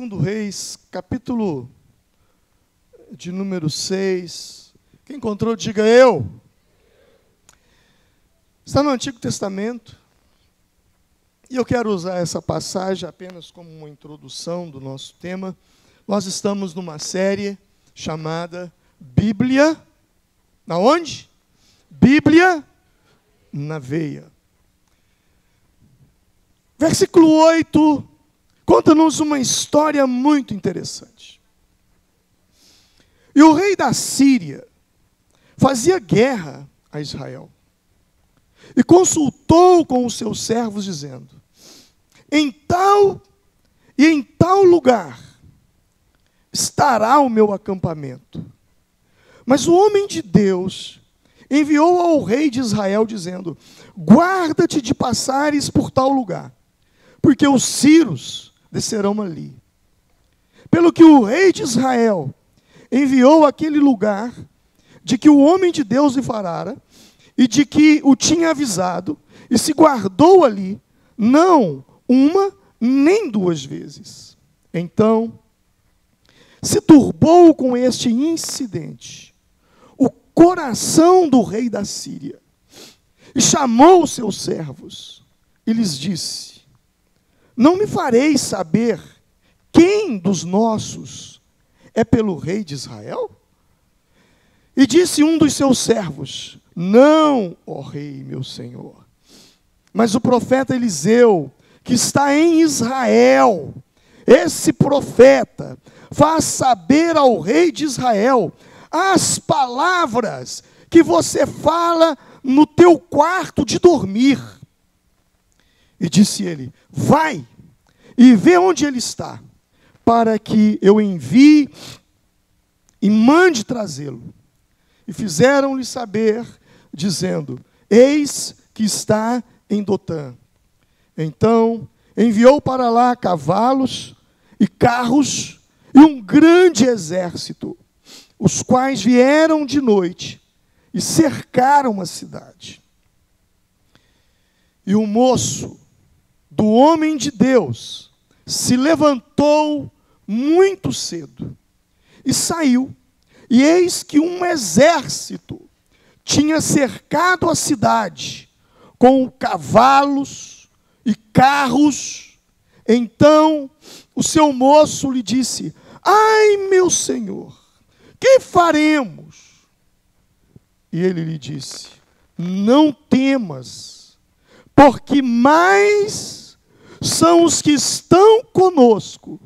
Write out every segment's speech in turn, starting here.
2 Reis, capítulo de número 6. Quem encontrou, diga eu. Está no Antigo Testamento. E eu quero usar essa passagem apenas como uma introdução do nosso tema. Nós estamos numa série chamada Bíblia. Na onde? Bíblia na veia. Versículo 8 conta-nos uma história muito interessante. E o rei da Síria fazia guerra a Israel. E consultou com os seus servos, dizendo: em tal lugar estará o meu acampamento. Mas o homem de Deus enviou ao rei de Israel, dizendo: guarda-te de passares por tal lugar, porque os sírios descerão ali. Pelo que o rei de Israel enviou àquele lugar, de que o homem de Deus lhe falara, e de que o tinha avisado, e se guardou ali, não uma nem duas vezes. Então, se turbou com este incidente o coração do rei da Síria, e chamou os seus servos, e lhes disse: não me fareis saber quem dos nossos é pelo rei de Israel? E disse um dos seus servos: não, ó rei, meu senhor, mas o profeta Eliseu, que está em Israel, esse profeta faz saber ao rei de Israel as palavras que você fala no teu quarto de dormir. E disse ele: vai e vê onde ele está, para que eu envie e mande trazê-lo. E fizeram-lhe saber, dizendo: eis que está em Dotã. Então enviou para lá cavalos e carros e um grande exército, os quais vieram de noite e cercaram a cidade. E o moço do homem de Deus se levantou muito cedo e saiu, e eis que um exército tinha cercado a cidade com cavalos e carros. Então o seu moço lhe disse: ai, meu senhor, que faremos? E ele lhe disse: não temas, porque mais são os que estão conosco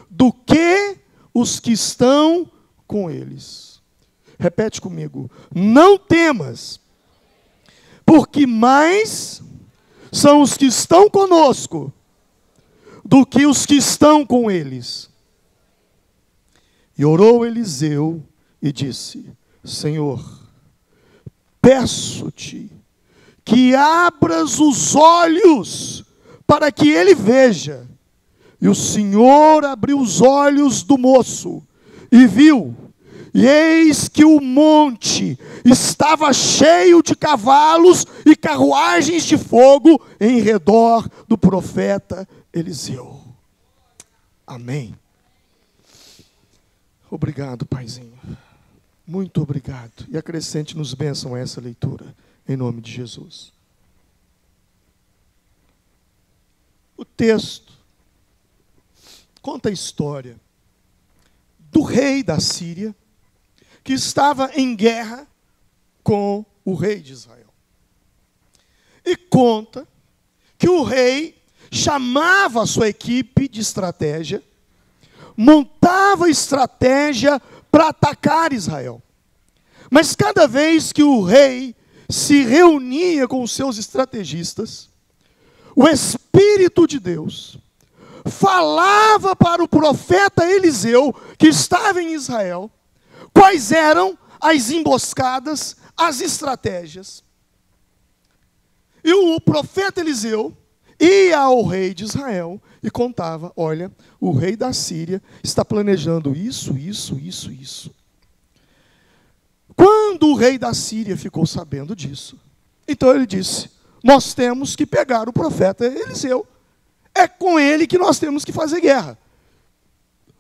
do que os que estão com eles. Repete comigo: não temas, porque mais são os que estão conosco do que os que estão com eles. E orou Eliseu e disse: Senhor, peço-te que abras os olhos para que ele veja. E o Senhor abriu os olhos do moço e viu, e eis que o monte estava cheio de cavalos e carruagens de fogo em redor do profeta Eliseu. Amém. Obrigado, Paizinho. Muito obrigado. E acrescente-nos bênção a essa leitura, em nome de Jesus. O texto conta a história do rei da Síria, que estava em guerra com o rei de Israel. E conta que o rei chamava a sua equipe de estratégia, montava estratégia para atacar Israel. Mas cada vez que o rei se reunia com os seus estrategistas, o Espírito de Deus falava para o profeta Eliseu, que estava em Israel, quais eram as emboscadas, as estratégias. E o profeta Eliseu ia ao rei de Israel e contava: olha, o rei da Síria está planejando isso, isso, isso, isso. Quando o rei da Síria ficou sabendo disso, então ele disse: nós temos que pegar o profeta Eliseu. É com ele que nós temos que fazer guerra.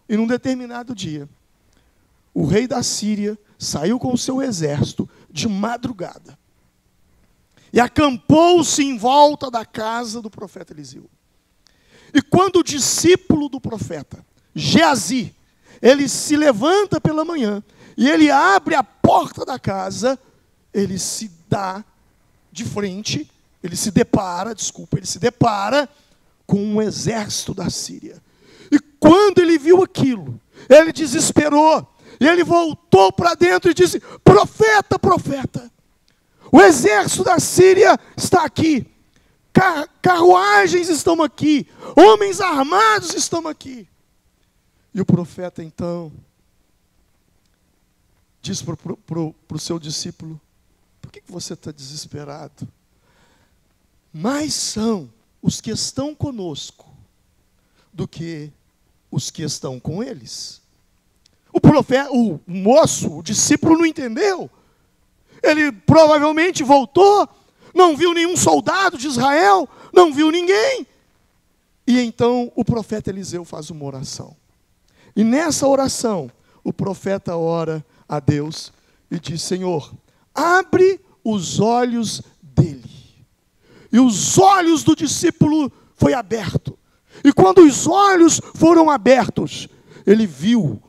E num determinado dia, o rei da Síria saiu com o seu exército de madrugada e acampou-se em volta da casa do profeta Eliseu. E quando o discípulo do profeta, Geazi, ele se levanta pela manhã e ele abre a porta da casa, ele se dá de frente, ele se depara com um exército da Síria. E quando ele viu aquilo, ele desesperou. E ele voltou para dentro e disse: profeta, profeta, o exército da Síria está aqui. Carruagens estão aqui. Homens armados estão aqui. E o profeta então diz para o seu discípulo: por que você está desesperado? Mais são os que estão conosco do que os que estão com eles. O profeta, o moço, o discípulo não entendeu. Ele provavelmente voltou, não viu nenhum soldado de Israel, não viu ninguém. E então o profeta Eliseu faz uma oração. E nessa oração, o profeta ora a Deus e diz: Senhor, abre os olhos dele. E os olhos do discípulo foi aberto. E quando os olhos foram abertos, ele viu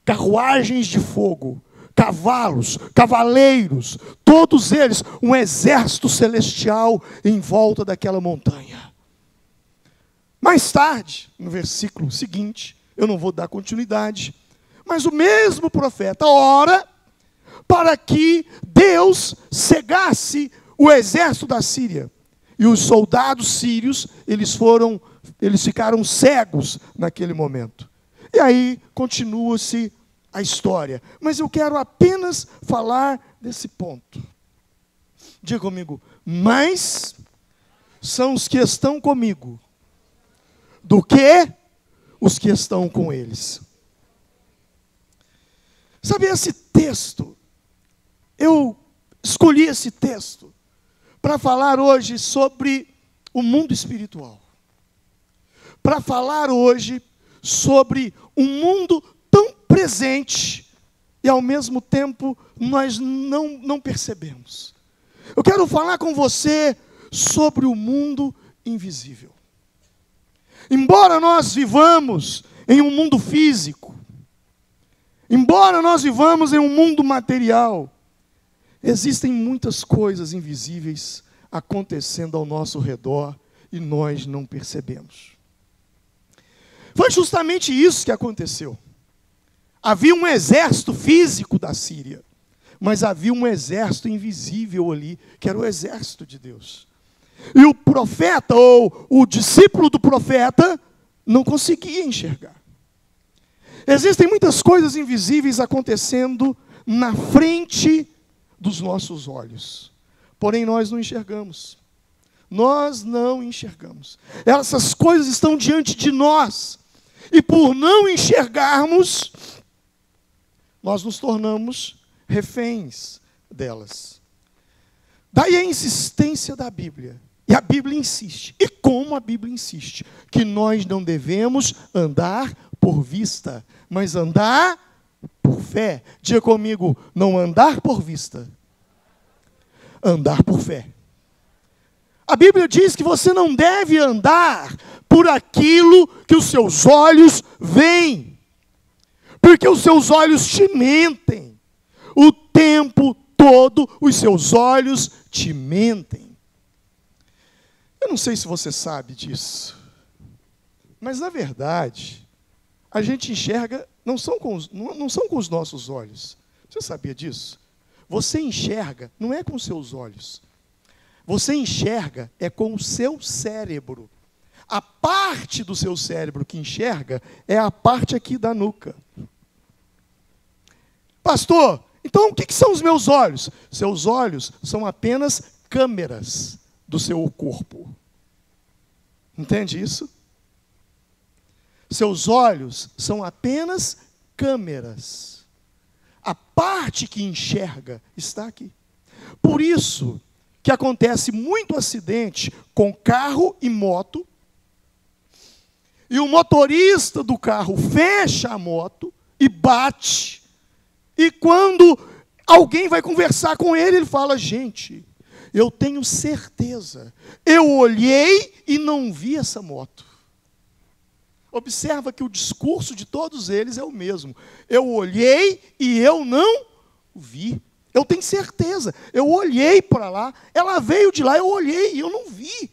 carruagens de fogo, cavalos, cavaleiros, todos eles, um exército celestial em volta daquela montanha. Mais tarde, no versículo seguinte, eu não vou dar continuidade, mas o mesmo profeta ora para que Deus cegasse o exército da Síria. E os soldados sírios, eles ficaram cegos naquele momento. E aí continua-se a história. Mas eu quero apenas falar desse ponto. Diga comigo: mais são os que estão comigo do que os que estão com eles. Sabe, esse texto, eu escolhi esse texto para falar hoje sobre o mundo espiritual. Para falar hoje sobre um mundo tão presente e ao mesmo tempo nós não percebemos. Eu quero falar com você sobre o mundo invisível. Embora nós vivamos em um mundo físico, embora nós vivamos em um mundo material, existem muitas coisas invisíveis acontecendo ao nosso redor e nós não percebemos. Foi justamente isso que aconteceu. Havia um exército físico da Síria, mas havia um exército invisível ali, que era o exército de Deus. E o profeta, ou o discípulo do profeta, não conseguia enxergar. Existem muitas coisas invisíveis acontecendo na frente dos nossos olhos, porém nós não enxergamos. Nós não enxergamos. Essas coisas estão diante de nós, e por não enxergarmos, nós nos tornamos reféns delas. Daí a insistência da Bíblia. E a Bíblia insiste. E como a Bíblia insiste? Que nós não devemos andar por vista, mas andar por fé. Diga comigo: não andar por vista, andar por fé. A Bíblia diz que você não deve andar por aquilo que os seus olhos veem, porque os seus olhos te mentem. O tempo todo os seus olhos te mentem. Eu não sei se você sabe disso, mas na verdade, a gente enxerga, não são com os nossos olhos. Você sabia disso? Você enxerga, não é com os seus olhos. Você enxerga é com o seu cérebro. A parte do seu cérebro que enxerga é a parte aqui da nuca. Pastor, então o que são os meus olhos? Seus olhos são apenas câmeras do seu corpo. Entende isso? Seus olhos são apenas câmeras. A parte que enxerga está aqui. Por isso que acontece muito acidente com carro e moto. e o motorista do carro fecha a moto e bate. E quando alguém vai conversar com ele, ele fala: gente, eu tenho certeza, eu olhei e não vi essa moto. Observa que o discurso de todos eles é o mesmo. Eu olhei e eu não vi. Eu tenho certeza, eu olhei para lá, ela veio de lá, eu olhei e eu não vi.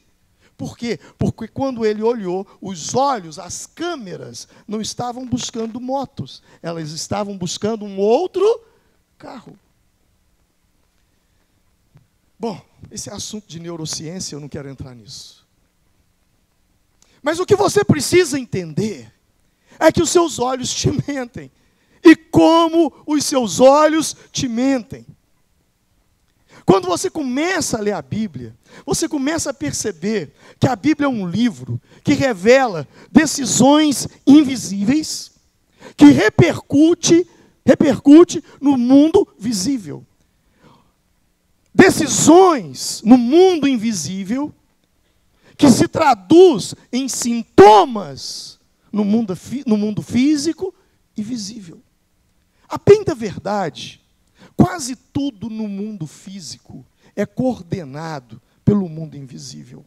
Por quê? Porque quando ele olhou, os olhos, as câmeras, não estavam buscando motos, elas estavam buscando um outro carro. Bom, esse é assunto de neurociência, eu não quero entrar nisso. Mas o que você precisa entender é que os seus olhos te mentem. E como os seus olhos te mentem. Quando você começa a ler a Bíblia, você começa a perceber que a Bíblia é um livro que revela decisões invisíveis, que repercute no mundo visível. Decisões no mundo invisível, que se traduz em sintomas no mundo físico e visível. A bem da verdade, quase tudo no mundo físico é coordenado pelo mundo invisível.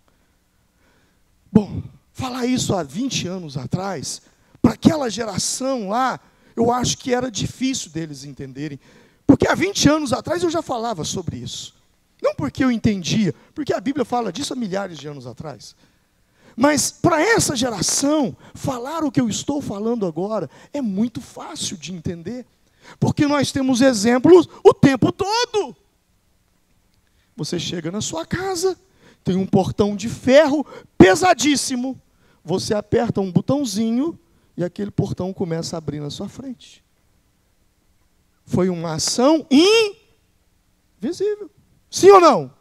Bom, falar isso há 20 anos atrás, para aquela geração lá, eu acho que era difícil deles entenderem. Porque há 20 anos atrás eu já falava sobre isso. Não porque eu entendia, porque a Bíblia fala disso há milhares de anos atrás. Mas para essa geração, falar o que eu estou falando agora é muito fácil de entender. Porque nós temos exemplos o tempo todo. Você chega na sua casa, tem um portão de ferro pesadíssimo. Você aperta um botãozinho e aquele portão começa a abrir na sua frente. Foi uma ação invisível. Sim ou não?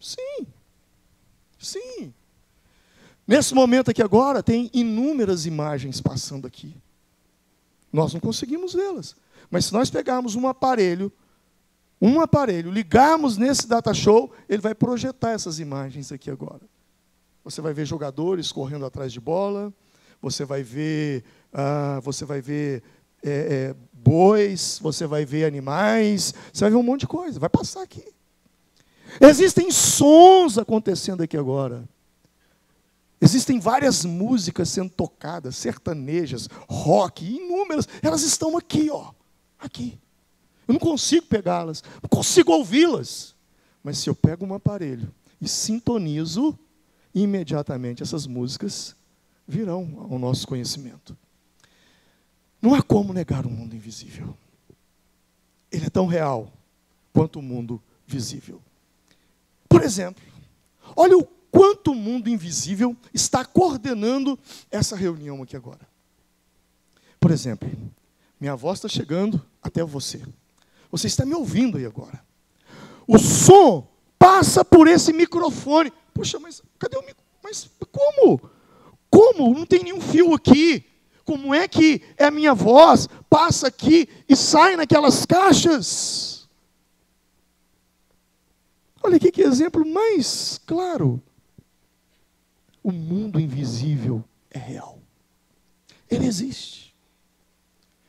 Sim. Sim. Nesse momento aqui agora, tem inúmeras imagens passando aqui. Nós não conseguimos vê-las. Mas se nós pegarmos um aparelho, ligarmos nesse data show, ele vai projetar essas imagens aqui agora. Você vai ver jogadores correndo atrás de bola, você vai ver bois, você vai ver animais, você vai ver um monte de coisa, vai passar aqui. Existem sons acontecendo aqui agora. Existem várias músicas sendo tocadas, sertanejas, rock, inúmeras. Elas estão aqui, ó. Aqui. Eu não consigo pegá-las, não consigo ouvi-las. Mas se eu pego um aparelho e sintonizo, imediatamente essas músicas virão ao nosso conhecimento. Não há como negar o mundo invisível. Ele é tão real quanto o mundo visível. Por exemplo, olha o quanto o mundo invisível está coordenando essa reunião aqui agora. Por exemplo, minha voz está chegando até você. Você está me ouvindo aí agora. O som passa por esse microfone. Puxa, mas cadê o microfone? Mas como? Como? Não tem nenhum fio aqui. Como é que a minha voz passa aqui e sai naquelas caixas? Olha aqui que exemplo mais claro. O mundo invisível é real. Ele existe.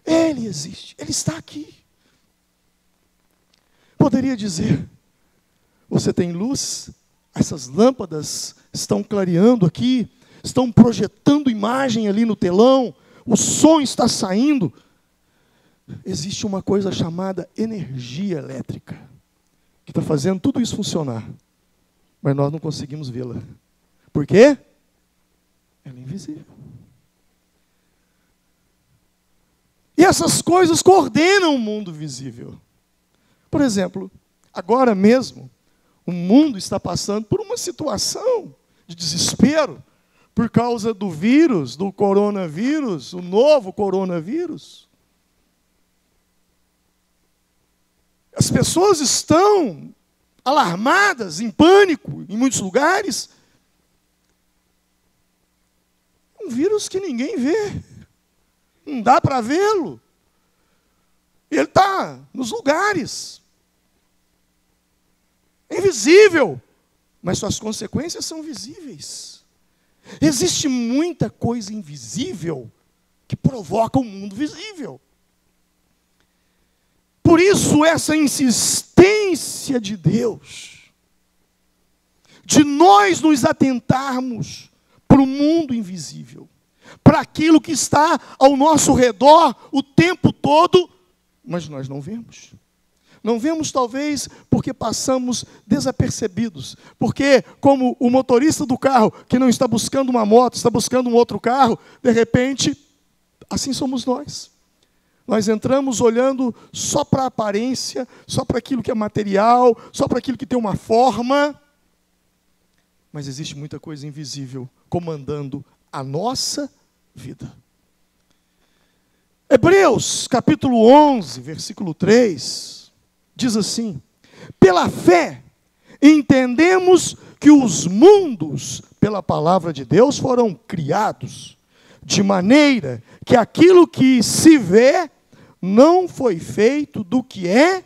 Ele existe. Ele está aqui. Poderia dizer, você tem luz, essas lâmpadas estão clareando aqui, estão projetando imagem ali no telão, o som está saindo. Existe uma coisa chamada energia elétrica, que está fazendo tudo isso funcionar. Mas nós não conseguimos vê-la. Por quê? Ela é invisível. E essas coisas coordenam o mundo visível. Por exemplo, agora mesmo, o mundo está passando por uma situação de desespero por causa do vírus, do coronavírus, o novo coronavírus. As pessoas estão alarmadas, em pânico, em muitos lugares. Um vírus que ninguém vê. Não dá para vê-lo. Ele está nos lugares. É invisível, mas suas consequências são visíveis. Existe muita coisa invisível que provoca o mundo visível. Por isso, essa insistência de Deus, de nós nos atentarmos para o mundo invisível, para aquilo que está ao nosso redor o tempo todo, mas nós não vemos. Não vemos talvez porque passamos desapercebidos, porque como o motorista do carro que não está buscando uma moto, está buscando um outro carro, de repente, assim somos nós. Nós entramos olhando só para a aparência, só para aquilo que é material, só para aquilo que tem uma forma, mas existe muita coisa invisível comandando a nossa vida. Hebreus, capítulo 11, versículo 3, diz assim: pela fé, entendemos que os mundos, pela palavra de Deus, foram criados, de maneira que aquilo que se vê não foi feito do que é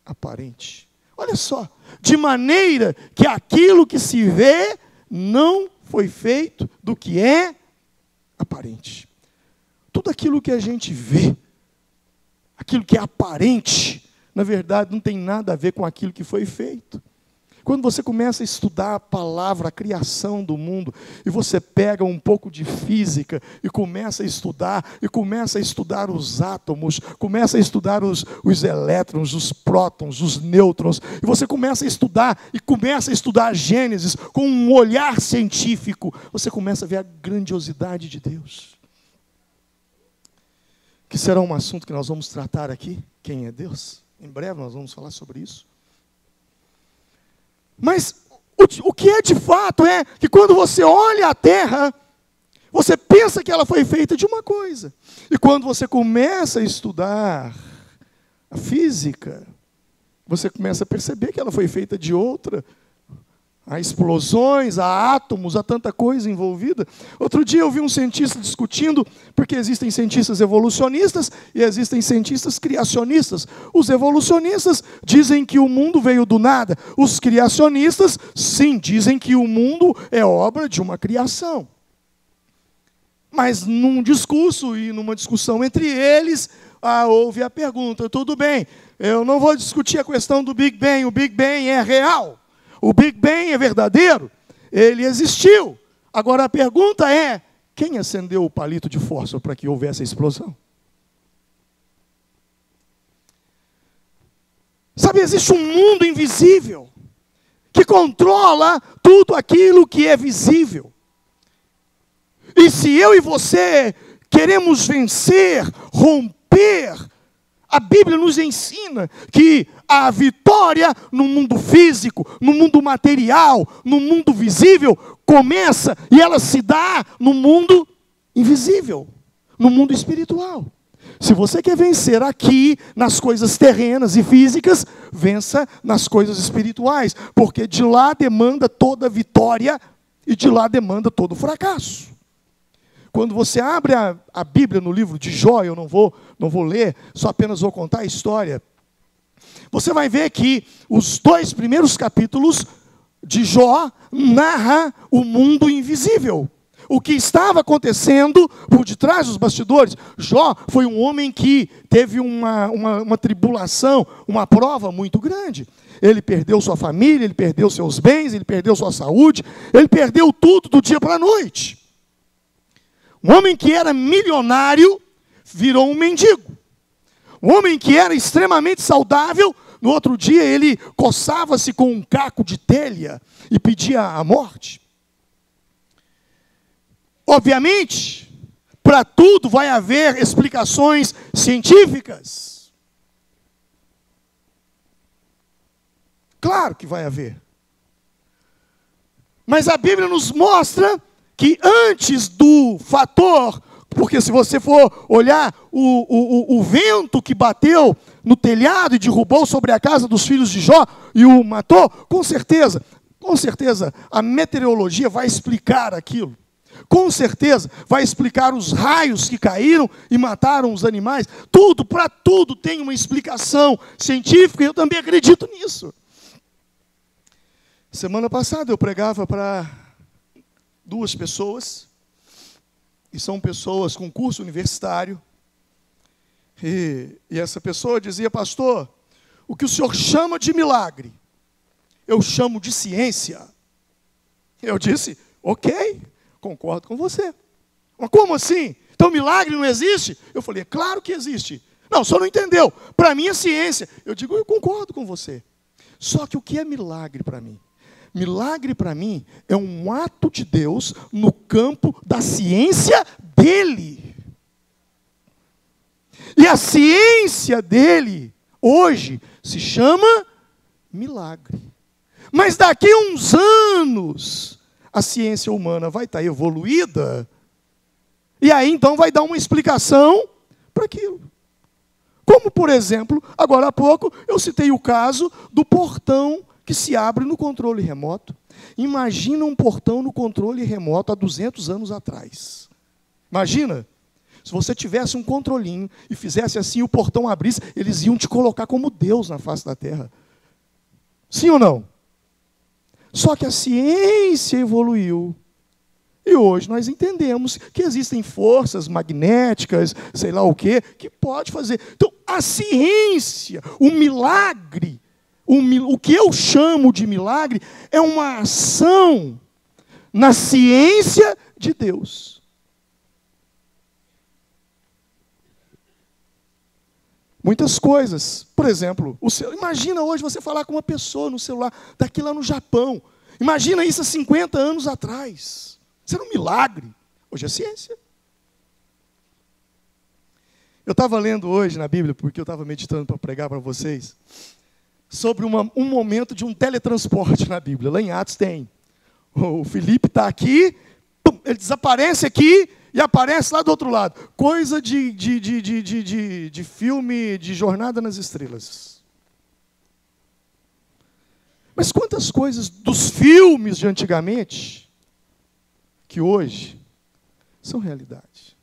aparente. Olha só, de maneira que aquilo que se vê não foi feito do que é aparente. Tudo aquilo que a gente vê, aquilo que é aparente, na verdade não tem nada a ver com aquilo que foi feito. Quando você começa a estudar a palavra, a criação do mundo, e você pega um pouco de física, e começa a estudar os átomos, começa a estudar os elétrons, os prótons, os nêutrons, e você começa a estudar Gênesis com um olhar científico, você começa a ver a grandiosidade de Deus. Que será um assunto que nós vamos tratar aqui, quem é Deus? Em breve nós vamos falar sobre isso. Mas o que é de fato é que quando você olha a terra, você pensa que ela foi feita de uma coisa. E quando você começa a estudar a física, você começa a perceber que ela foi feita de outra. Há explosões, há átomos, há tanta coisa envolvida. Outro dia eu vi um cientista discutindo, porque existem cientistas evolucionistas e existem cientistas criacionistas. Os evolucionistas dizem que o mundo veio do nada. Os criacionistas, sim, dizem que o mundo é obra de uma criação. Mas num discurso e numa discussão entre eles, houve a pergunta: tudo bem, eu não vou discutir a questão do Big Bang, o Big Bang é real. O Big Bang é verdadeiro, ele existiu. Agora a pergunta é: quem acendeu o palito de fósforo para que houvesse a explosão? Sabe, existe um mundo invisível que controla tudo aquilo que é visível. E se eu e você queremos vencer, romper, a Bíblia nos ensina que a vitória no mundo físico, no mundo material, no mundo visível, começa e ela se dá no mundo invisível, no mundo espiritual. Se você quer vencer aqui, nas coisas terrenas e físicas, vença nas coisas espirituais, porque de lá demanda toda vitória e de lá demanda todo fracasso. Quando você abre a Bíblia no livro de Jó, eu não vou ler, só apenas vou contar a história. Você vai ver que os 2 primeiros capítulos de Jó narra o mundo invisível. O que estava acontecendo por detrás dos bastidores. Jó foi um homem que teve uma tribulação, uma prova muito grande. Ele perdeu sua família, ele perdeu seus bens, ele perdeu sua saúde, ele perdeu tudo do dia para a noite. Um homem que era milionário virou um mendigo. Um homem que era extremamente saudável, no outro dia ele coçava-se com um caco de telha e pedia a morte. Obviamente, para tudo vai haver explicações científicas. Claro que vai haver. Mas a Bíblia nos mostra que antes do fator, porque se você for olhar o vento que bateu no telhado e derrubou sobre a casa dos filhos de Jó e o matou, com certeza a meteorologia vai explicar aquilo. Com certeza vai explicar os raios que caíram e mataram os animais. Tudo, para tudo tem uma explicação científica e eu também acredito nisso. Semana passada eu pregava para duas pessoas, e são pessoas com curso universitário, e essa pessoa dizia: pastor, o que o senhor chama de milagre, eu chamo de ciência. Eu disse: ok, concordo com você. Mas como assim? Então milagre não existe? Eu falei: claro que existe. Não, o senhor não entendeu. Para mim é ciência. Eu digo: eu concordo com você. Só que o que é milagre para mim? Milagre para mim é um ato de Deus no campo da ciência dele. E a ciência dele, hoje, se chama milagre. Mas daqui a uns anos, a ciência humana vai estar evoluída, e aí então vai dar uma explicação para aquilo. Como, por exemplo, agora há pouco, eu citei o caso do portão que se abre no controle remoto. Imagina um portão no controle remoto há 200 anos atrás. Imagina, se você tivesse um controlinho e fizesse assim, o portão abrisse, eles iam te colocar como Deus na face da terra. Sim ou não? Só que a ciência evoluiu. E hoje nós entendemos que existem forças magnéticas, sei lá o quê, que pode fazer. Então, a ciência, o milagre, o que eu chamo de milagre, é uma ação na ciência de Deus. Muitas coisas. Por exemplo, imagina hoje você falar com uma pessoa no celular, daqui lá no Japão. Imagina isso há 50 anos atrás. Isso era um milagre. Hoje é ciência. Eu estava lendo hoje na Bíblia, porque eu estava meditando para pregar para vocês, sobre um momento de um teletransporte na Bíblia. Lá em Atos tem. O Filipe está aqui, pum, ele desaparece aqui e aparece lá do outro lado. Coisa de filme de Jornada nas Estrelas. Mas quantas coisas dos filmes de antigamente que hoje são realidade.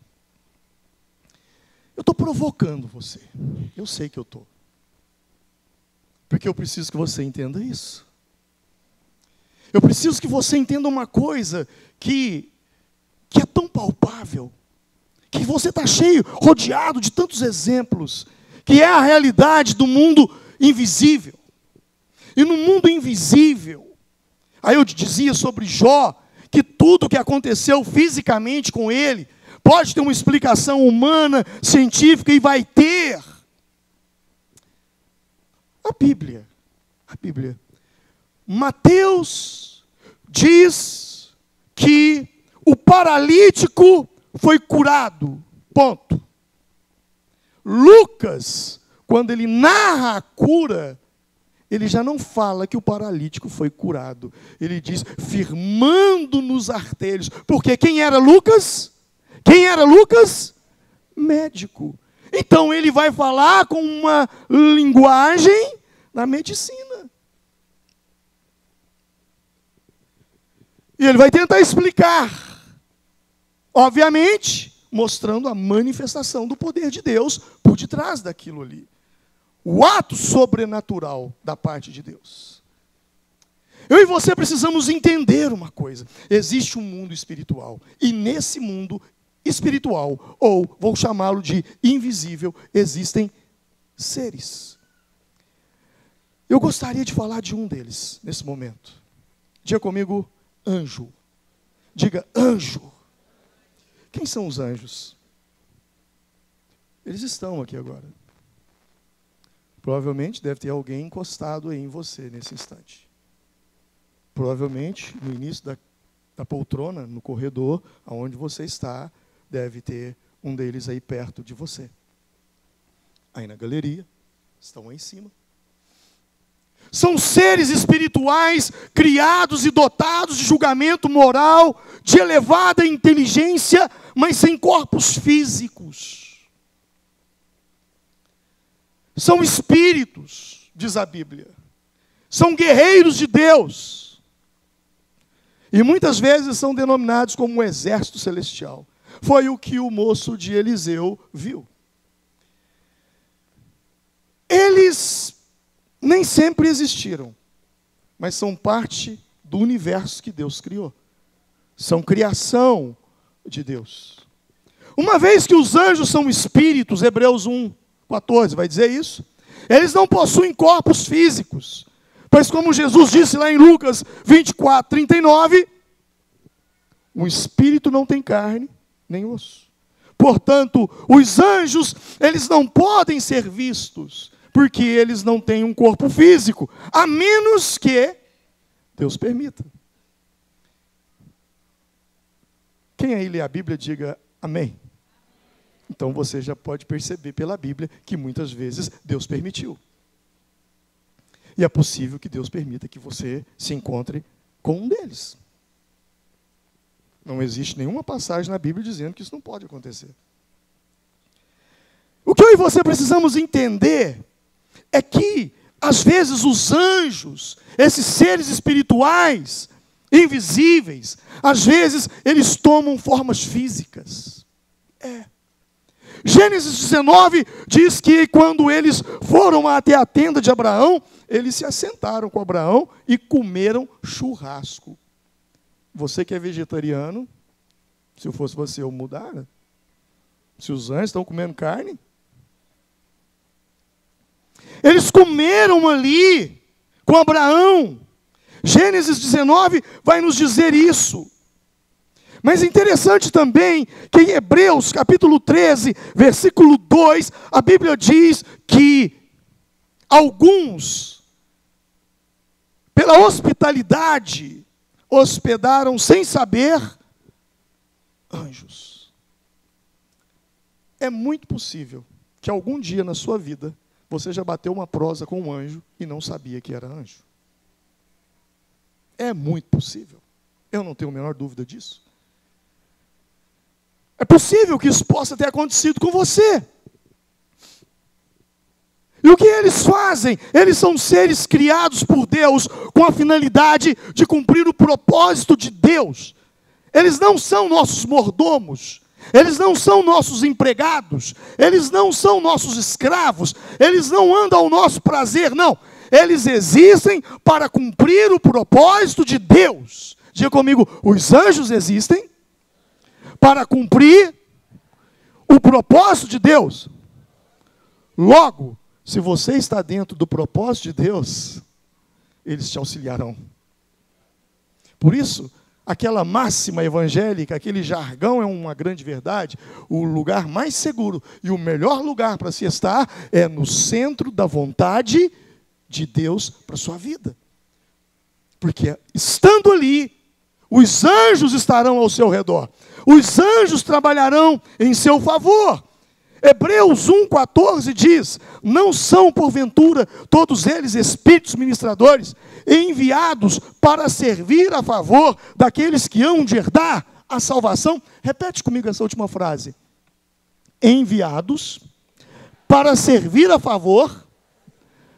Eu estou provocando você. Eu sei que eu estou. Porque eu preciso que você entenda isso. Eu preciso que você entenda uma coisa que é tão palpável, que você está cheio, rodeado de tantos exemplos, que é a realidade do mundo invisível. E no mundo invisível, aí eu te dizia sobre Jó, que tudo que aconteceu fisicamente com ele pode ter uma explicação humana, científica, e vai ter. A Bíblia. Mateus diz que o paralítico foi curado. Ponto. Lucas, quando ele narra a cura, ele já não fala que o paralítico foi curado. Ele diz, firmando nos artelhos. Porque quem era Lucas? Quem era Lucas? Médico. Então ele vai falar com uma linguagem da medicina. E ele vai tentar explicar. Obviamente, mostrando a manifestação do poder de Deus por detrás daquilo ali. O ato sobrenatural da parte de Deus. Eu e você precisamos entender uma coisa. Existe um mundo espiritual. E nesse mundo espiritual, ou vou chamá-lo de invisível, existem seres. Eu gostaria de falar de um deles, nesse momento. Diga comigo, anjo. Diga, anjo. Quem são os anjos? Eles estão aqui agora. Provavelmente deve ter alguém encostado aí em você nesse instante. Provavelmente, no início da poltrona, no corredor, aonde você está, deve ter um deles aí perto de você. Aí na galeria, estão aí em cima. São seres espirituais criados e dotados de julgamento moral, de elevada inteligência, mas sem corpos físicos. São espíritos, diz a Bíblia. São guerreiros de Deus. E muitas vezes são denominados como um exército celestial. Foi o que o moço de Eliseu viu. Eles nem sempre existiram, mas são parte do universo que Deus criou. são criação de Deus. Uma vez que os anjos são espíritos, Hebreus 1:14 vai dizer isso, eles não possuem corpos físicos, pois como Jesus disse lá em Lucas 24:39, o espírito não tem carne nem osso. Portanto, os anjos, eles não podem ser vistos, porque eles não têm um corpo físico, a menos que Deus permita. Quem aí lê a Bíblia, diga amém. Então você já pode perceber pela Bíblia que muitas vezes Deus permitiu. E é possível que Deus permita que você se encontre com um deles. Não existe nenhuma passagem na Bíblia dizendo que isso não pode acontecer. O que eu e você precisamos entender é que, às vezes, os anjos, esses seres espirituais, invisíveis, às vezes, eles tomam formas físicas. Gênesis 19 diz que quando eles foram até a tenda de Abraão, eles se assentaram com Abraão e comeram churrasco. Você que é vegetariano, se eu fosse você, eu mudar, né? Se os anjos estão comendo carne. Eles comeram ali com Abraão. Gênesis 19 vai nos dizer isso. Mas é interessante também que em Hebreus capítulo 13, versículo 2, a Bíblia diz que alguns, pela hospitalidade, hospedaram sem saber anjos. É muito possível que algum dia na sua vida você já bateu uma prosa com um anjo e não sabia que era anjo. É muito possível. Eu não tenho a menor dúvida disso. É possível que isso possa ter acontecido com você. E o que eles fazem? Eles são seres criados por Deus com a finalidade de cumprir o propósito de Deus. Eles não são nossos mordomos. Eles não são nossos empregados. Eles não são nossos escravos. Eles não andam ao nosso prazer, não. Eles existem para cumprir o propósito de Deus. Diga comigo, os anjos existem para cumprir o propósito de Deus. Logo, se você está dentro do propósito de Deus, eles te auxiliarão. Por isso, aquela máxima evangélica, aquele jargão é uma grande verdade. O lugar mais seguro e o melhor lugar para se estar é no centro da vontade de Deus para a sua vida. Porque estando ali, os anjos estarão ao seu redor. Os anjos trabalharão em seu favor. Hebreus 1:14 diz: não são porventura todos eles espíritos ministradores, enviados para servir a favor daqueles que hão de herdar a salvação? Repete comigo essa última frase. Enviados para servir a favor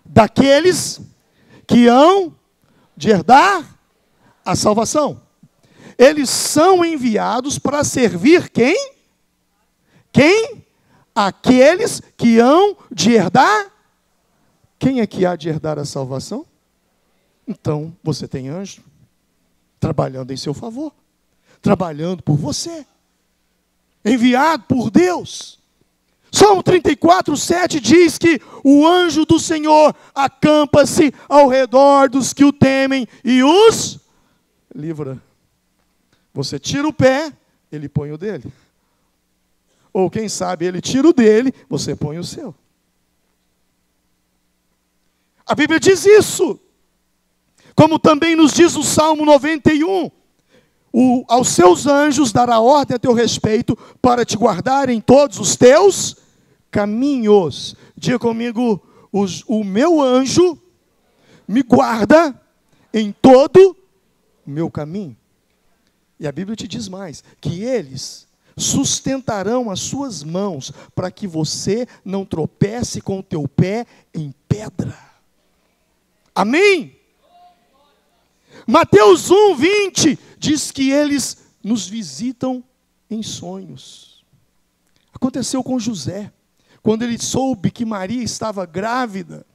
daqueles que hão de herdar a salvação. Eles são enviados para servir quem? Quem? Aqueles que hão de herdar. Quem é que há de herdar a salvação? Então, você tem anjo trabalhando em seu favor, trabalhando por você, enviado por Deus. Salmo 34:7 diz que o anjo do Senhor acampa-se ao redor dos que o temem e os livra. Você tira o pé, ele põe o dele. Ou quem sabe ele tira o dele, você põe o seu. A Bíblia diz isso. Como também nos diz o Salmo 91. Aos seus anjos dará ordem a teu respeito para te guardar em todos os teus caminhos. Diga comigo, o meu anjo me guarda em todo o meu caminho. E a Bíblia te diz mais, que eles sustentarão as suas mãos para que você não tropece com o teu pé em pedra. Amém? Mateus 1:20 diz que eles nos visitam em sonhos. Aconteceu com José, quando ele soube que Maria estava grávida,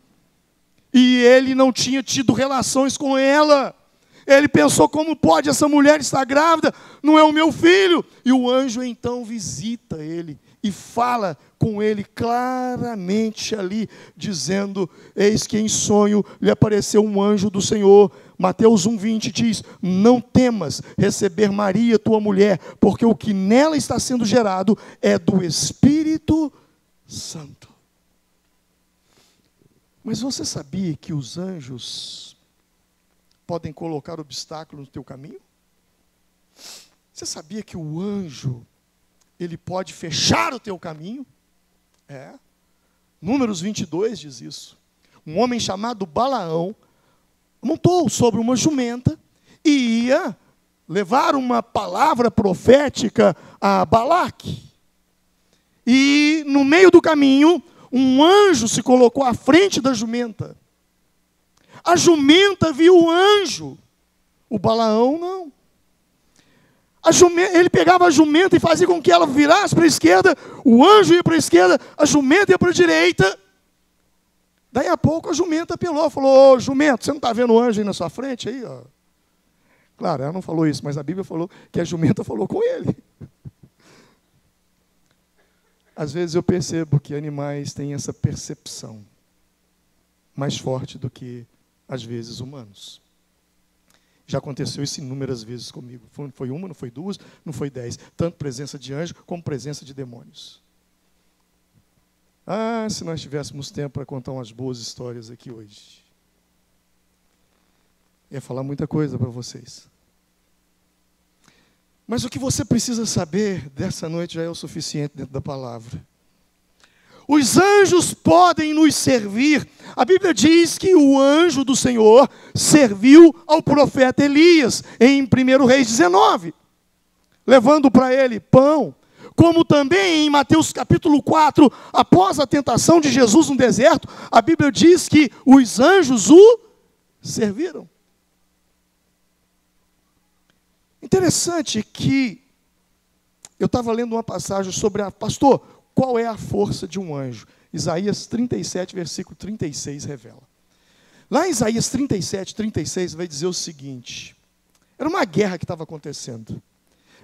e ele não tinha tido relações com ela. Ele pensou: como pode essa mulher estar grávida? Não é o meu filho. E o anjo então visita ele e fala com ele claramente ali, dizendo: eis que em sonho lhe apareceu um anjo do Senhor. Mateus 1,20 diz: não temas receber Maria, tua mulher, porque o que nela está sendo gerado é do Espírito Santo. Mas você sabia que os anjos podem colocar obstáculos no teu caminho? Você sabia que o anjo, ele pode fechar o teu caminho? Números 22 diz isso. Um homem chamado Balaão montou sobre uma jumenta e ia levar uma palavra profética a Balaque. E no meio do caminho, um anjo se colocou à frente da jumenta. A jumenta viu o anjo, o Balaão não. Ele pegava a jumenta e fazia com que ela virasse para a esquerda, o anjo ia para a esquerda, a jumenta ia para a direita. Daí a pouco a jumenta apelou, falou: ô jumento, você não está vendo o anjo aí na sua frente? Aí, ó. Claro, ela não falou isso, mas a Bíblia falou que a jumenta falou com ele. Às vezes eu percebo que animais têm essa percepção mais forte do que, às vezes, humanos. Já aconteceu isso inúmeras vezes comigo. Foi uma, não foi duas, não foi 10. Tanto presença de anjo como presença de demônios. Ah, se nós tivéssemos tempo para contar umas boas histórias aqui hoje. Ia falar muita coisa para vocês. Mas o que você precisa saber dessa noite já é o suficiente dentro da palavra. Os anjos podem nos servir. A Bíblia diz que o anjo do Senhor serviu ao profeta Elias, em 1 Reis 19, levando para ele pão. Como também em Mateus capítulo 4, após a tentação de Jesus no deserto, a Bíblia diz que os anjos o serviram. Interessante que eu estava lendo uma passagem sobre pastor, qual é a força de um anjo? Isaías 37, versículo 36 revela. Lá em Isaías 37, 36 vai dizer o seguinte: era uma guerra que estava acontecendo.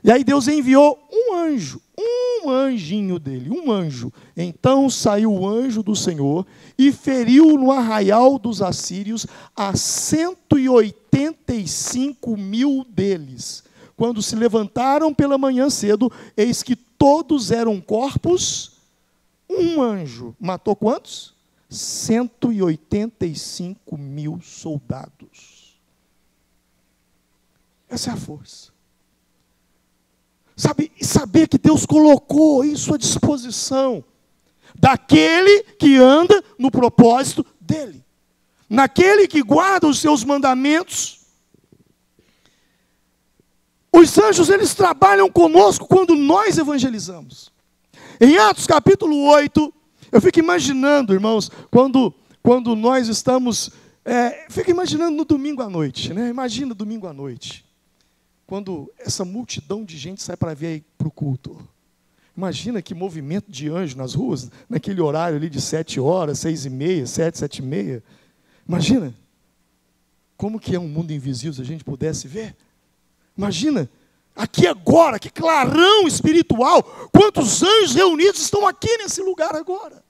E aí Deus enviou um anjo, um anjinho dele, um anjo. Então saiu o anjo do Senhor e feriu no arraial dos assírios a 185.000 deles. Quando se levantaram pela manhã cedo, eis que todos eram corpos. Um anjo matou quantos? 185.000 soldados. Essa é a força. Saber que Deus colocou isso à disposição daquele que anda no propósito dele, naquele que guarda os seus mandamentos. Os anjos, eles trabalham conosco quando nós evangelizamos. Em Atos capítulo 8, eu fico imaginando, irmãos, quando nós estamos, fico imaginando no domingo à noite, né? Imagina domingo à noite, quando essa multidão de gente sai para vir para o culto. Imagina que movimento de anjo nas ruas, naquele horário ali de 7 horas, 6h30, 7, 7h30. Imagina como que é um mundo invisível se a gente pudesse ver. Imagina, aqui agora, que clarão espiritual, quantos anjos reunidos estão aqui nesse lugar agora.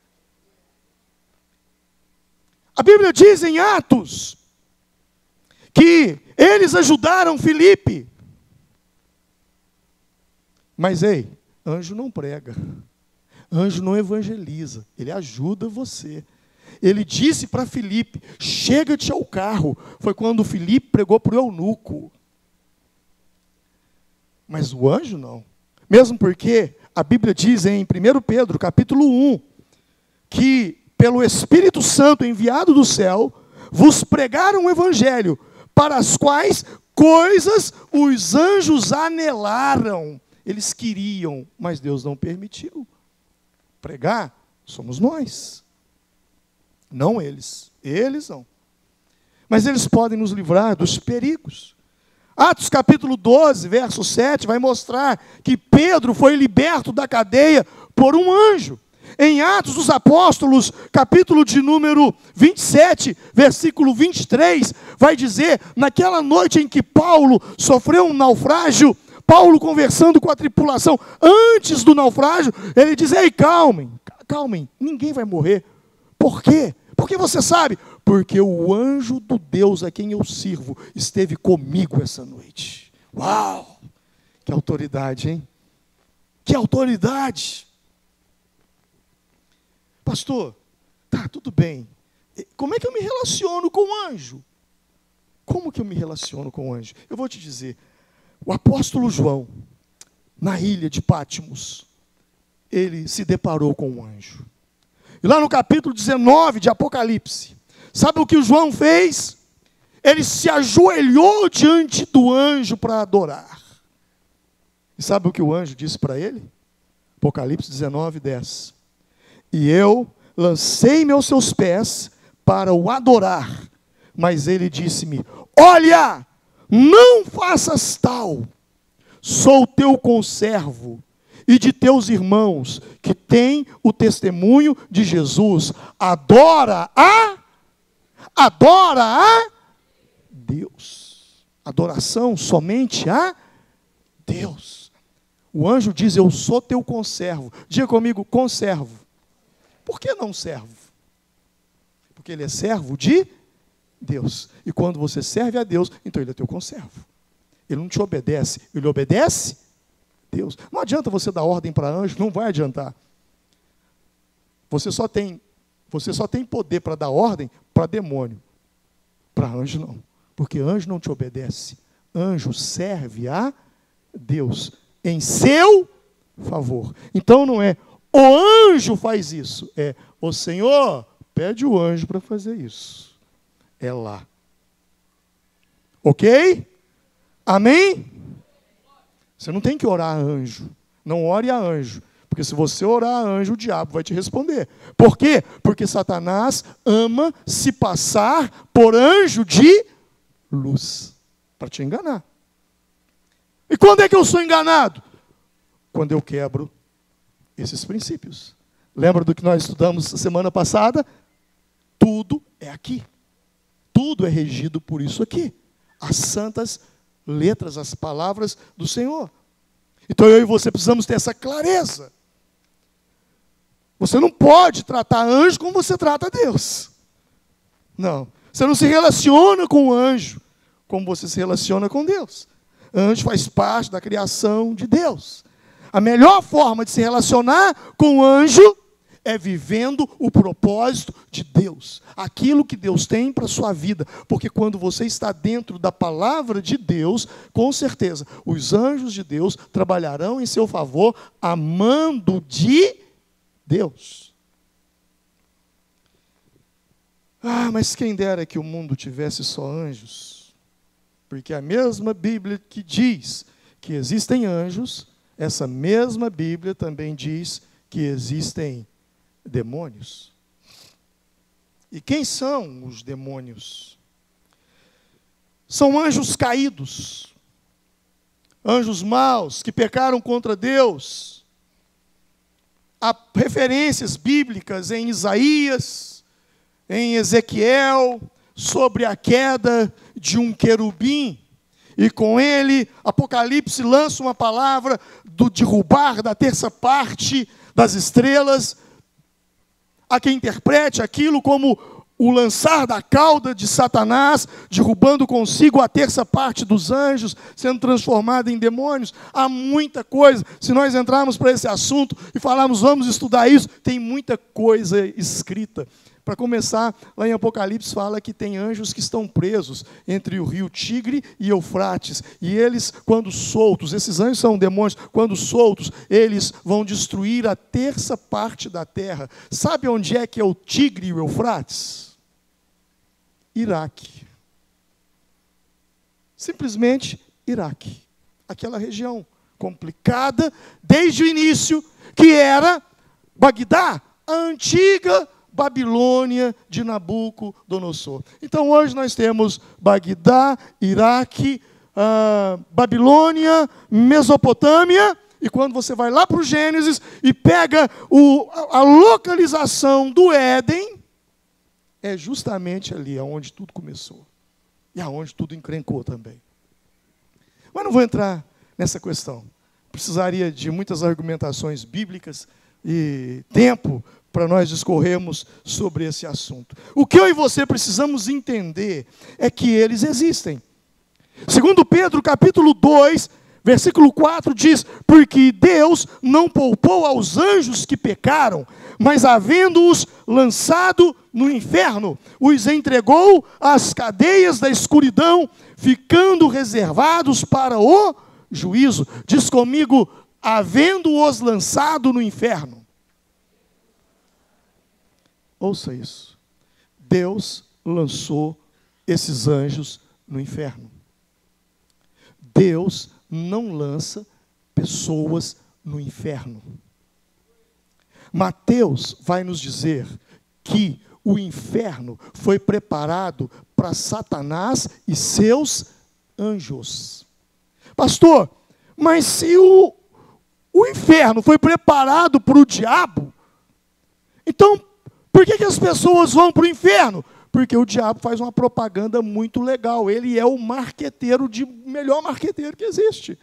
A Bíblia diz em Atos que eles ajudaram Filipe. Mas ei, anjo não prega, anjo não evangeliza, ele ajuda você. Ele disse para Filipe: chega-te ao carro. Foi quando Filipe pregou para o eunuco. Mas o anjo não. Mesmo porque a Bíblia diz em 1 Pedro, capítulo 1, que pelo Espírito Santo enviado do céu, vos pregaram o evangelho, para as quais coisas os anjos anelaram. Eles queriam, mas Deus não permitiu. Pregar somos nós, não eles. Eles não. Mas eles podem nos livrar dos perigos. Atos capítulo 12, verso 7, vai mostrar que Pedro foi liberto da cadeia por um anjo. Em Atos dos Apóstolos, capítulo de número 27, versículo 23, vai dizer, naquela noite em que Paulo sofreu um naufrágio, Paulo conversando com a tripulação, antes do naufrágio, ele diz, ei, calmem, ninguém vai morrer. Por quê? Porque você sabe, porque o anjo do Deus a quem eu sirvo esteve comigo essa noite. Uau! Que autoridade, hein? Que autoridade! Pastor, tá, tudo bem. Como é que eu me relaciono com o anjo? Como que eu me relaciono com o anjo? Eu vou te dizer, o apóstolo João, na ilha de Patmos, ele se deparou com um anjo. E lá no capítulo 19 de Apocalipse, sabe o que o João fez? Ele se ajoelhou diante do anjo para adorar. E sabe o que o anjo disse para ele? Apocalipse 19, 10. E eu lancei-me aos seus pés para o adorar. Mas ele disse-me, olha, não faças tal. Sou teu conservo e de teus irmãos, que têm o testemunho de Jesus. Adora a Deus. Adoração somente a Deus. O anjo diz, eu sou teu conservo. Diga comigo, conservo. Por que não servo? Porque ele é servo de Deus. E quando você serve a Deus, então ele é teu conservo. Ele não te obedece, ele obedece Deus. Não adianta você dar ordem para anjo, não vai adiantar. Você só tem poder para dar ordem para demônio. Para anjo não. Porque anjo não te obedece. Anjo serve a Deus em seu favor. Então não é o anjo faz isso. É o Senhor pede o anjo para fazer isso. É lá. Ok? Amém? Você não tem que orar a anjo. Não ore a anjo. Porque se você orar a anjo, o diabo vai te responder. Por quê? Porque Satanás ama se passar por anjo de luz. Para te enganar. E quando é que eu sou enganado? Quando eu quebro esses princípios. Lembra do que nós estudamos semana passada? Tudo é aqui. Tudo é regido por isso aqui. As santas letras, as palavras do Senhor. Então eu e você precisamos ter essa clareza. Você não pode tratar anjo como você trata Deus. Não. Você não se relaciona com o anjo como você se relaciona com Deus. Anjo faz parte da criação de Deus. A melhor forma de se relacionar com o anjo é vivendo o propósito de Deus. Aquilo que Deus tem para a sua vida. Porque quando você está dentro da palavra de Deus, com certeza, os anjos de Deus trabalharão em seu favor, amando de Deus. Ah, mas quem dera que o mundo tivesse só anjos. Porque a mesma Bíblia que diz que existem anjos, essa mesma Bíblia também diz que existem demônios. E quem são os demônios? São anjos caídos, anjos maus que pecaram contra Deus. Há referências bíblicas em Isaías, em Ezequiel, sobre a queda de um querubim. E com ele, Apocalipse lança uma palavra do derrubar da terça parte das estrelas. Há quem interprete aquilo como o lançar da cauda de Satanás, derrubando consigo a terça parte dos anjos, sendo transformado em demônios. Há muita coisa. Se nós entrarmos para esse assunto e falarmos, vamos estudar isso, tem muita coisa escrita. Para começar, lá em Apocalipse fala que tem anjos que estão presos entre o rio Tigre e Eufrates. E eles, quando soltos, esses anjos são demônios, quando soltos, eles vão destruir a terça parte da terra. Sabe onde é que é o Tigre e o Eufrates? Iraque. Simplesmente Iraque. Aquela região complicada desde o início, que era Bagdá, a antiga Babilônia de Nabucodonosor. Então hoje nós temos Bagdá, Iraque, Babilônia, Mesopotâmia E quando você vai lá para o Gênesis e pega a localização do Éden, é justamente ali onde tudo começou. E aonde tudo encrencou também. Mas não vou entrar nessa questão. Precisaria de muitas argumentações bíblicas e tempo para nós discorrermos sobre esse assunto. O que eu e você precisamos entender é que eles existem. Segundo Pedro, capítulo 2, versículo 4 diz: porque Deus não poupou aos anjos que pecaram, mas havendo-os lançado no inferno, os entregou às cadeias da escuridão, ficando reservados para o juízo. Diz comigo: havendo-os lançado no inferno. Ouça isso. Deus lançou esses anjos no inferno. Deus não lança pessoas no inferno. Mateus vai nos dizer que o inferno foi preparado para Satanás e seus anjos. Pastor, mas se o inferno foi preparado para o diabo, então por que as pessoas vão para o inferno? Porque o diabo faz uma propaganda muito legal. Ele é o marqueteiro, melhor marqueteiro que existe.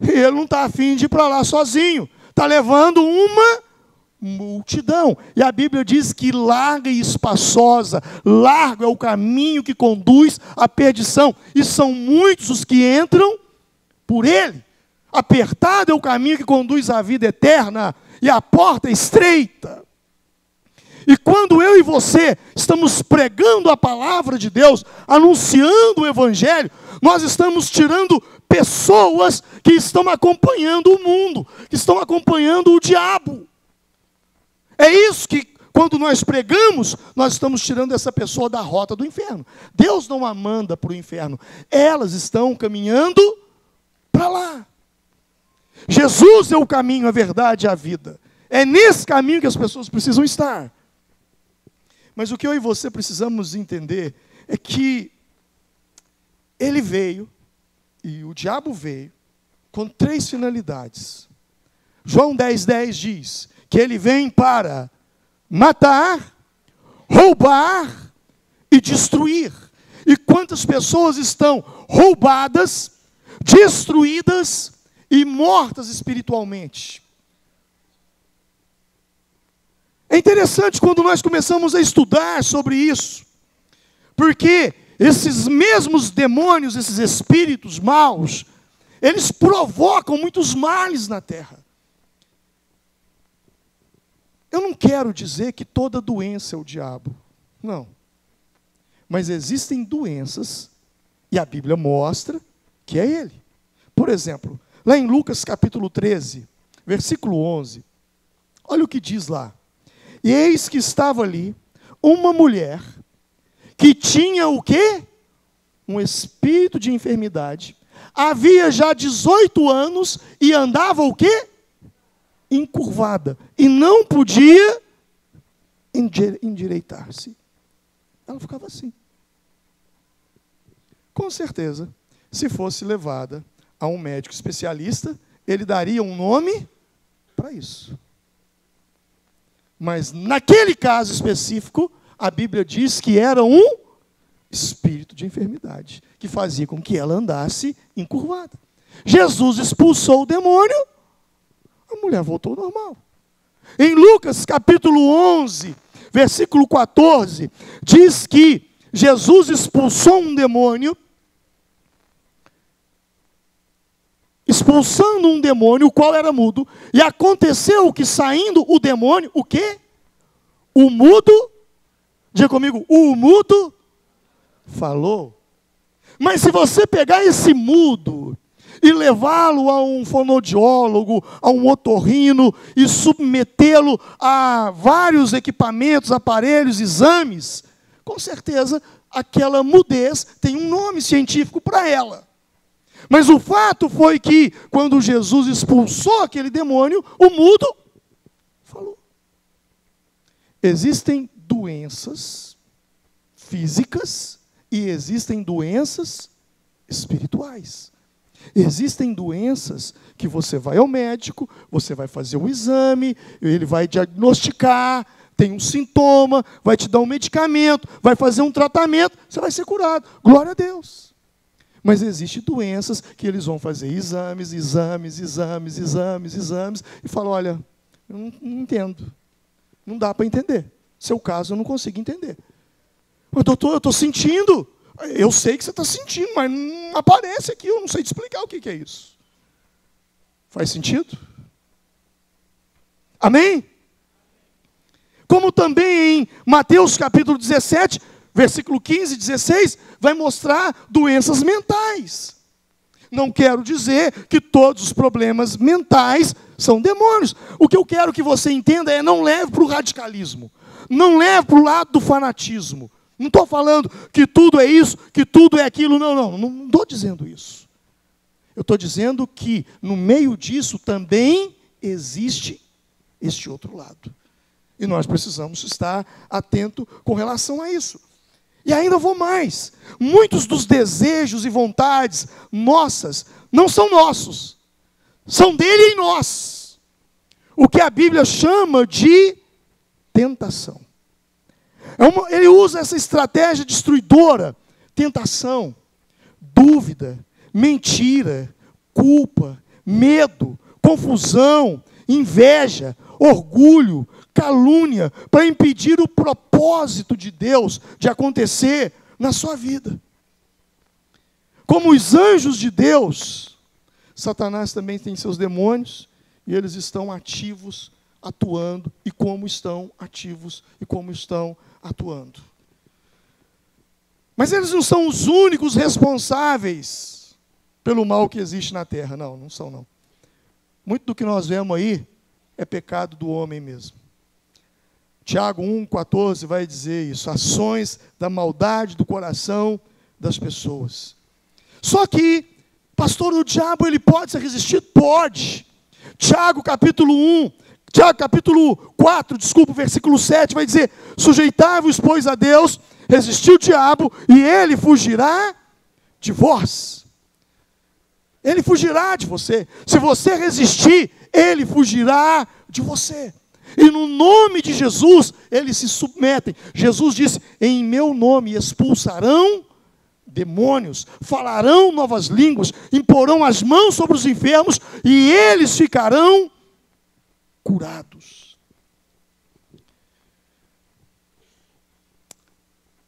E ele não está afim de ir para lá sozinho. Está levando uma multidão. E a Bíblia diz que larga e espaçosa, largo é o caminho que conduz à perdição. E são muitos os que entram por ele. Apertado é o caminho que conduz à vida eterna. E a porta é estreita. E quando eu e você estamos pregando a palavra de Deus, anunciando o Evangelho, nós estamos tirando pessoas que estão acompanhando o mundo, que estão acompanhando o diabo. É isso que, quando nós pregamos, nós estamos tirando essa pessoa da rota do inferno. Deus não a manda para o inferno, elas estão caminhando para lá. Jesus é o caminho, a verdade e a vida. É nesse caminho que as pessoas precisam estar. Mas o que eu e você precisamos entender é que ele veio, e o diabo veio, com 3 finalidades. João 10,10 diz que ele vem para matar, roubar e destruir. E quantas pessoas estão roubadas, destruídas e mortas espiritualmente? É interessante quando nós começamos a estudar sobre isso, porque esses mesmos demônios, esses espíritos maus, eles provocam muitos males na terra. Eu não quero dizer que toda doença é o diabo, não. Mas existem doenças, e a Bíblia mostra que é ele. Por exemplo, lá em Lucas capítulo 13, versículo 11, olha o que diz lá. E eis que estava ali uma mulher que tinha o quê? Um espírito de enfermidade. Havia já 18 anos e andava o quê? Encurvada. E não podia endireitar-se. Ela ficava assim. Com certeza, se fosse levada a um médico especialista, ele daria um nome para isso. Mas naquele caso específico, a Bíblia diz que era um espírito de enfermidade, que fazia com que ela andasse encurvada. Jesus expulsou o demônio, a mulher voltou ao normal. Em Lucas capítulo 11, versículo 14, diz que Jesus expulsou um demônio, expulsando um demônio, o qual era mudo, e aconteceu que saindo o demônio, o quê? O mudo, diga comigo, o mudo falou. Mas se você pegar esse mudo e levá-lo a um fonoaudiólogo, a um otorrino, e submetê-lo a vários equipamentos, aparelhos, exames, com certeza aquela mudez tem um nome científico para ela. Mas o fato foi que, quando Jesus expulsou aquele demônio, o mudo falou. Existem doenças físicas e existem doenças espirituais. Existem doenças que você vai ao médico, você vai fazer um exame, ele vai diagnosticar, tem um sintoma, vai te dar um medicamento, vai fazer um tratamento, você vai ser curado. Glória a Deus. Mas existem doenças que eles vão fazer exames, e falam, olha, eu não entendo. Não dá para entender. Seu caso eu não consigo entender. Mas, doutor, eu estou sentindo. Eu sei que você está sentindo, mas não aparece aqui, eu não sei te explicar o que é isso. Faz sentido? Amém? Como também em Mateus capítulo 17, versículo 15 e 16, vai mostrar doenças mentais. Não quero dizer que todos os problemas mentais são demônios. O que eu quero que você entenda é não leve para o radicalismo. Não leve para o lado do fanatismo. Não estou falando que tudo é isso, que tudo é aquilo. Não estou dizendo isso. Eu estou dizendo que no meio disso também existe este outro lado. E nós precisamos estar atentos com relação a isso. E ainda vou mais. Muitos dos desejos e vontades nossas não são nossos. São dele em nós. O que a Bíblia chama de tentação. Ele usa essa estratégia destruidora. Tentação, dúvida, mentira, culpa, medo, confusão, inveja, orgulho, calúnia, para impedir o propósito de Deus de acontecer na sua vida. Como os anjos de Deus, Satanás também tem seus demônios, e eles estão ativos, atuando, e como estão ativos, e como estão atuando. Mas eles não são os únicos responsáveis pelo mal que existe na terra. Não são não. Muito do que nós vemos aí é pecado do homem mesmo. Tiago 1,14 vai dizer isso, ações da maldade do coração das pessoas. Só que, pastor, o diabo ele pode ser resistido? Pode. Tiago capítulo 4, versículo 7, vai dizer, sujeitai-vos, pois, a Deus, resistir o diabo, e ele fugirá de vós. Ele fugirá de você. Se você resistir, ele fugirá de você. E no nome de Jesus, eles se submetem. Jesus disse, em meu nome expulsarão demônios, falarão novas línguas, imporão as mãos sobre os enfermos, e eles ficarão curados.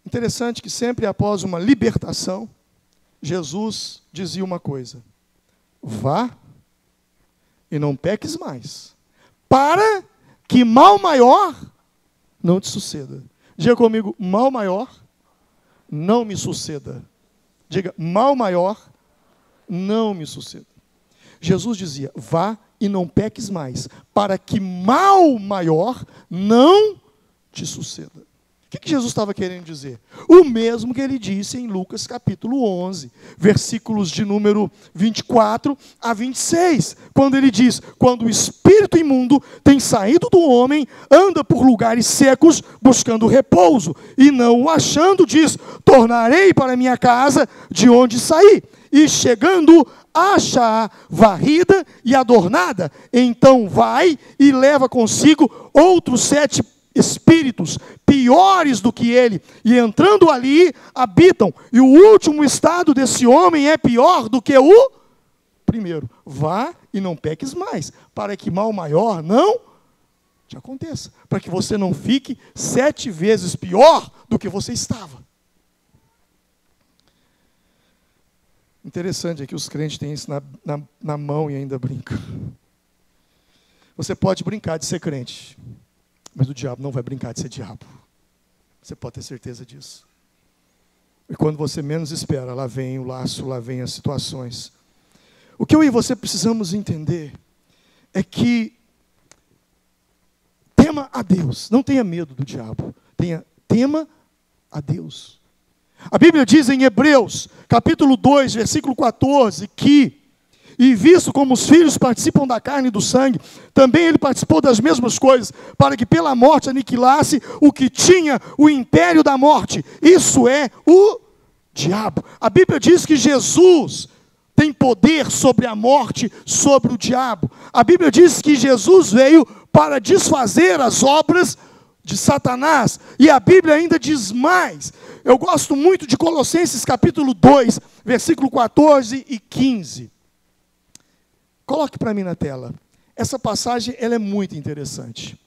Interessante que sempre após uma libertação, Jesus dizia uma coisa, vá e não peques mais, para que mal maior não te suceda. Diga comigo, mal maior não me suceda. Diga, mal maior não me suceda. Jesus dizia, vá e não peques mais, para que mal maior não te suceda. O que Jesus estava querendo dizer? O mesmo que ele disse em Lucas capítulo 11, versículos de número 24 a 26, quando ele diz, quando o espírito imundo tem saído do homem, anda por lugares secos, buscando repouso, e não o achando, diz, tornarei para minha casa de onde saí, e chegando, acha-a varrida e adornada, então vai e leva consigo outros 7 espíritos piores do que ele, e entrando ali, habitam, e o último estado desse homem é pior do que o primeiro. Vá e não peques mais, para que mal maior não te aconteça, para que você não fique 7 vezes pior do que você estava. Interessante é que os crentes têm isso na mão e ainda brincam. Você pode brincar de ser crente, mas o diabo não vai brincar de ser diabo. Você pode ter certeza disso. E quando você menos espera, lá vem o laço, lá vem as situações. O que eu e você precisamos entender é que tema a Deus. Não tenha medo do diabo. Tema a Deus. A Bíblia diz em Hebreus, capítulo 2, versículo 14, que e visto como os filhos participam da carne e do sangue, também ele participou das mesmas coisas, para que pela morte aniquilasse o que tinha o império da morte. Isso é o diabo. A Bíblia diz que Jesus tem poder sobre a morte, sobre o diabo. A Bíblia diz que Jesus veio para desfazer as obras de Satanás. E a Bíblia ainda diz mais. Eu gosto muito de Colossenses capítulo 2, versículo 14 e 15. Coloque para mim na tela. Essa passagem ela é muito interessante.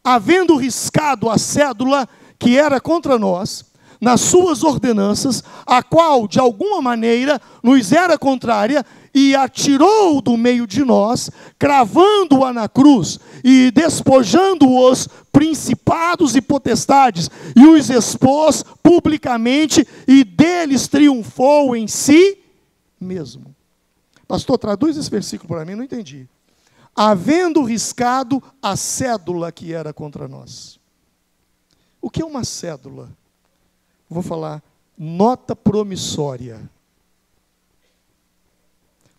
Havendo riscado a cédula que era contra nós, nas suas ordenanças, a qual, de alguma maneira, nos era contrária, e a tirou do meio de nós, cravando-a na cruz, e despojando os principados e potestades, e os expôs publicamente, e deles triunfou em si mesmo. Pastor, traduz esse versículo para mim, não entendi. Havendo riscado a cédula que era contra nós. O que é uma cédula? Vou falar, nota promissória.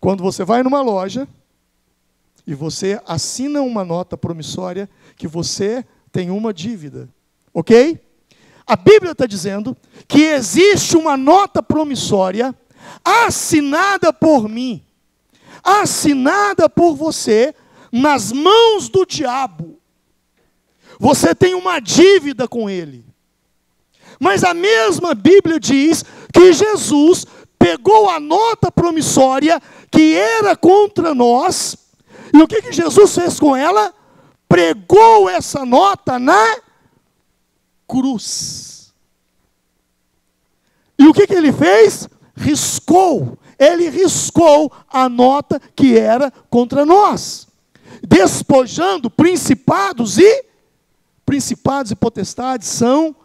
Quando você vai numa loja e você assina uma nota promissória que você tem uma dívida, ok? A Bíblia está dizendo que existe uma nota promissória assinada por mim, assinada por você, nas mãos do diabo. Você tem uma dívida com ele. Mas a mesma Bíblia diz que Jesus pegou a nota promissória que era contra nós, e o que Jesus fez com ela? Pregou essa nota na cruz. E o que ele fez? Riscou. Ele riscou a nota que era contra nós, despojando principados e potestades são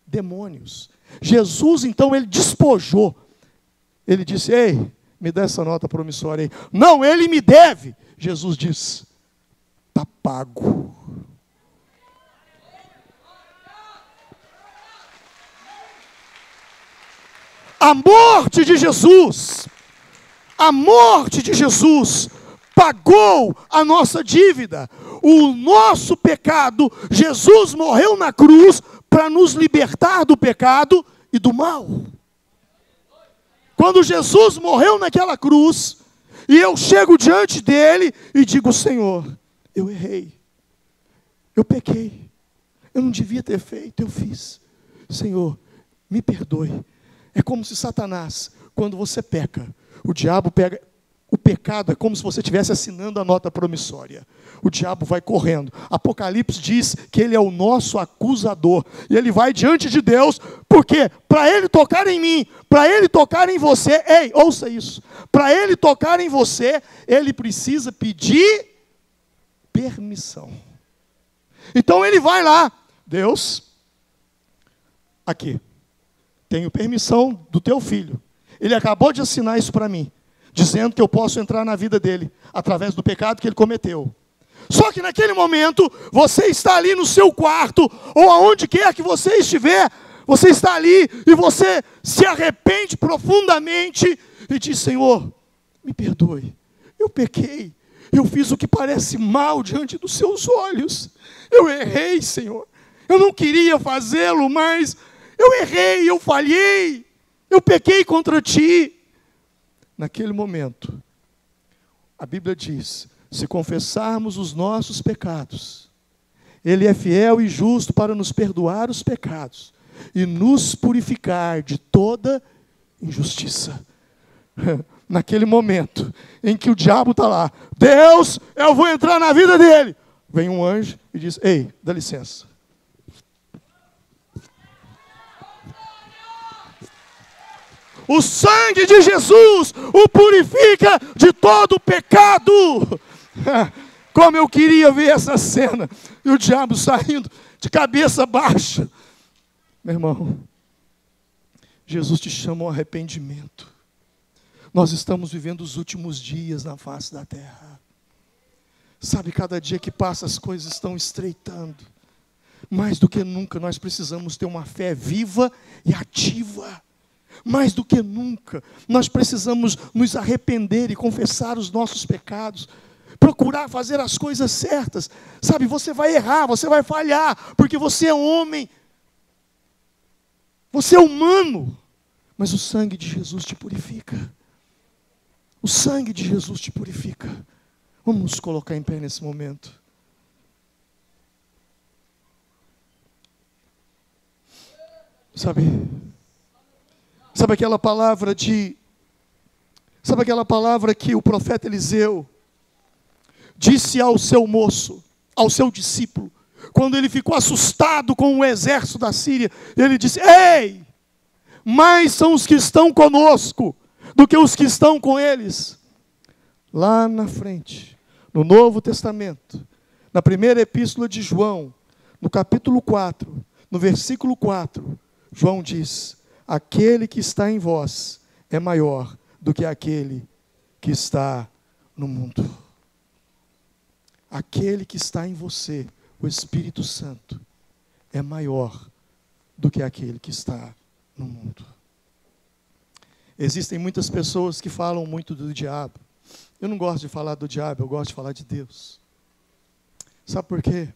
demônios. Jesus, então, ele despojou. Ele disse, ei, me dá essa nota promissória aí. Não, ele me deve. Jesus disse, está pago. A morte de Jesus pagou a nossa dívida. O nosso pecado, Jesus morreu na cruz para nos libertar do pecado e do mal. Quando Jesus morreu naquela cruz, e eu chego diante dele e digo, Senhor, eu errei, eu pequei, eu não devia ter feito, eu fiz. Senhor, me perdoe. É como se Satanás, quando você peca, o diabo pega. O pecado é como se você estivesse assinando a nota promissória. O diabo vai correndo. Apocalipse diz que ele é o nosso acusador. E ele vai diante de Deus, porque para ele tocar em mim, para ele tocar em você, ei, ouça isso. Para ele tocar em você, ele precisa pedir permissão. Então ele vai lá. Deus, aqui, tenho permissão do teu filho. Ele acabou de assinar isso para mim, dizendo que eu posso entrar na vida dele, através do pecado que ele cometeu. Só que naquele momento, você está ali no seu quarto, ou aonde quer que você estiver, você está ali, e você se arrepende profundamente, e diz, Senhor, me perdoe, eu pequei, eu fiz o que parece mal diante dos seus olhos, eu errei, Senhor, eu não queria fazê-lo, mas eu errei, eu falhei, eu pequei contra ti. Naquele momento, a Bíblia diz, se confessarmos os nossos pecados, Ele é fiel e justo para nos perdoar os pecados e nos purificar de toda injustiça. Naquele momento em que o diabo está lá, Deus, eu vou entrar na vida dele. Vem um anjo e diz, ei, dá licença. O sangue de Jesus o purifica de todo pecado. Como eu queria ver essa cena. E o diabo saindo de cabeça baixa. Meu irmão, Jesus te chama ao arrependimento. Nós estamos vivendo os últimos dias na face da terra. Sabe, cada dia que passa as coisas estão estreitando. Mais do que nunca nós precisamos ter uma fé viva e ativa. Mais do que nunca, nós precisamos nos arrepender e confessar os nossos pecados, procurar fazer as coisas certas. Sabe, você vai errar, você vai falhar, porque você é homem, você é humano, mas o sangue de Jesus te purifica. O sangue de Jesus te purifica. Vamos nos colocar em pé nesse momento. Sabe aquela palavra que o profeta Eliseu disse ao seu moço, ao seu discípulo, quando ele ficou assustado com o exército da Síria, ele disse: ei, mais são os que estão conosco do que os que estão com eles. Lá na frente, no Novo Testamento, na primeira epístola de João, no capítulo 4, no versículo 4, João diz: aquele que está em vós é maior do que aquele que está no mundo. Aquele que está em você, o Espírito Santo, é maior do que aquele que está no mundo. Existem muitas pessoas que falam muito do diabo. Eu não gosto de falar do diabo, eu gosto de falar de Deus. Sabe por quê?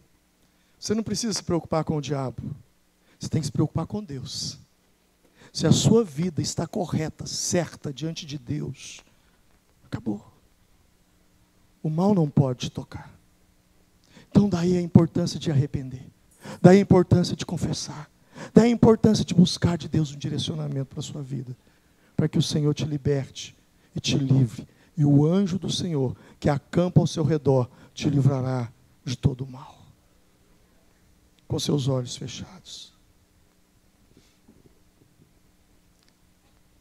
Você não precisa se preocupar com o diabo. Você tem que se preocupar com Deus. Se a sua vida está correta, certa, diante de Deus, acabou. O mal não pode te tocar. Então daí a importância de arrepender. Daí a importância de confessar. Daí a importância de buscar de Deus um direcionamento para a sua vida. Para que o Senhor te liberte e te livre. E o anjo do Senhor, que acampa ao seu redor, te livrará de todo o mal. Com seus olhos fechados.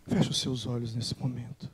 Feche os seus olhos nesse momento.